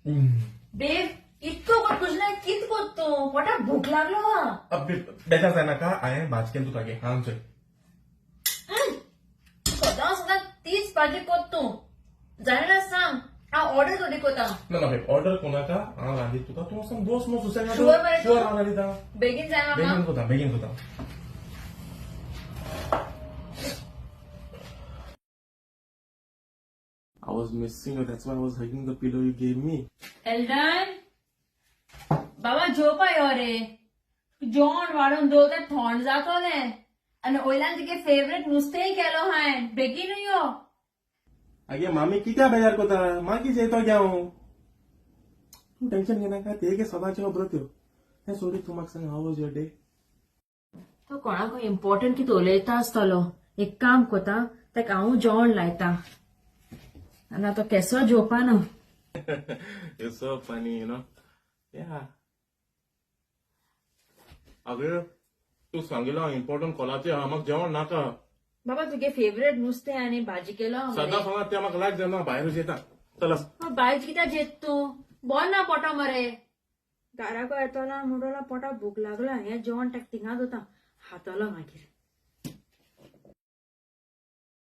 बेब इतकं कोण तुझं नाही कित कोतो पोटात भूक लागलो हा अब बेटा जाना का आए बाचकेन तुका गे हां चल सदा सदा तीच भाजी कोतो जायला सांग हा ऑर्डर कधी कोता ना ना बेब ऑर्डर कोणाका हां रांदी तुका तू असं दोस्त मो सुसेगा Sure मरे तू? शुअर रांदी दा बेगीन जाय मामा बेगिन कोता I was missing you. That's why I was hugging the pillow you gave me. Elden बाबा झोपायो रे जेवण वाढून दो तर थंड जातो ने आणि ओयल्यान तुगे फेवरेट नुस्तेंय केलो हांवें बेगीन यो आगे मामी कित्या बेजार कोता मागीच येतो घ्या तू टेन्शन घेना का ते गे सदाचे खबर त्यो हे सोडी तू म्हाका सांग हाउ वाज युअर डे तो कोणाक इम्पॉर्टंट कितें उलयता आसतलो एक काम कोता ताका हांव जेवण लायता आनी तो केसो जेवपाना It's so funny, you know. Yeah. अगे तू सांगितलं इम्पॉर्टंट कॉलाचे हा म्हाका जेवण नाका बाबा तुगे फेवरेट नुस्तें आनी भाजी केलो सदां सांगात ते म्हाका लायक जायना भायरूच येता चल भाजी कित्याक जेत तूं बोर ना पोटा मरे घराको येतलो म्हणटलो पोटा भूक लागला हें जेवण ताका थिंगाच वता हातलो मागीर